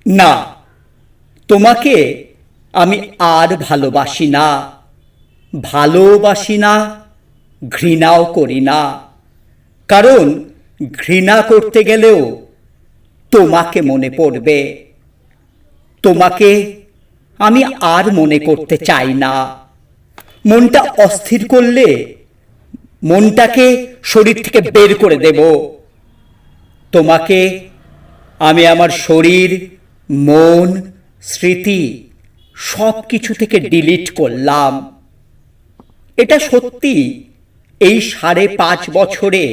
না, তোমাকে আমি আর ভালোবাসি না। ভালোবাসি না, ঘৃণাও করি না। কারণ ঘৃণা করতে গেলেও তোমাকে মনে পড়বে। তোমাকে আমি আর মনে করতে চাই না। মনটা অস্থির করলে মনটাকে শরীর থেকে বের করে দেব। তোমাকে আমি আমার শরীর, মন, স্মৃতি সব কিছু থেকে ডিলিট করলাম। এটা সত্যি, এই 5.5 বছরে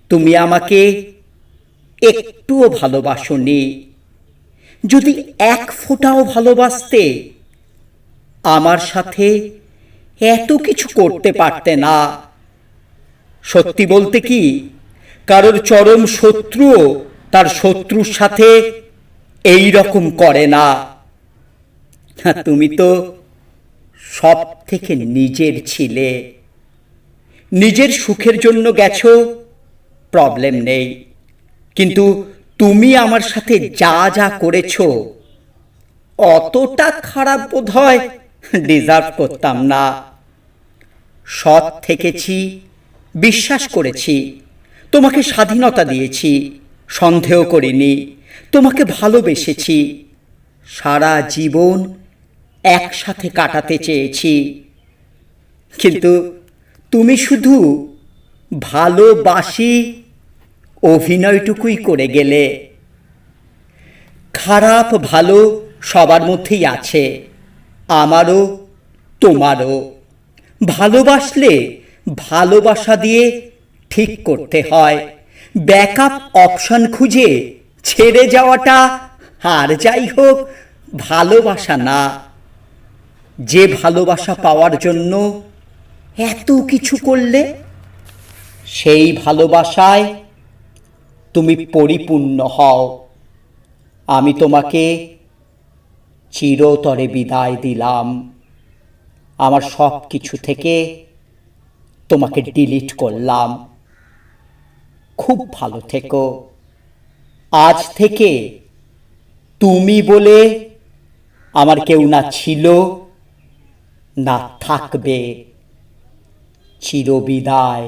তুমি আমাকে একটুও ভালোবাসোনি। যদি এক ফোঁটাও ভালোবাসতে, আমার সাথে এত কিছু করতে পারতে না। সত্যি বলতে কি, কারোর চরম শত্রুও তার শত্রুর সাথে এই রকম করে না। তুমি তো সব থেকে নিজের ছিলে। নিজের সুখের জন্য গেছো, প্রবলেম নেই। কিন্তু তুমি আমার সাথে যা যা করেছো, অতটা খারাপ বোধহয় ডিজার্ভ করতাম না। সৎ থেকেছি, বিশ্বাস করেছি, তোমাকে স্বাধীনতা দিয়েছি, সন্দেহ করিনি, তোমাকে ভালোবেসেছি, সারা জীবন একসাথে কাটাতে চেয়েছি। কিন্তু তুমি শুধু ভালোবাসি অভিনয়টুকুই করে গেলে। খারাপ ভালো সবার মধ্যেই আছে, আমারও তোমারও। ভালোবাসলে ভালোবাসা দিয়ে ঠিক করতে হয়। ব্যাকআপ অপশন খুঁজে ছেড়ে যাওয়াটা আর যাই হোক ভালোবাসা না। যে ভালোবাসা পাওয়ার জন্য এত কিছু করলে, সেই ভালোবাসায় তুমি পরিপূর্ণ হও। আমি তোমাকে চিরতরে বিদায় দিলাম। আমার সব কিছু থেকে তোমাকে ডিলিট করলাম। খুব ভালো থেকো। আজ থেকে তুমি বলে আমার কেউ না ছিল না থাকবে। চিরবিদায়।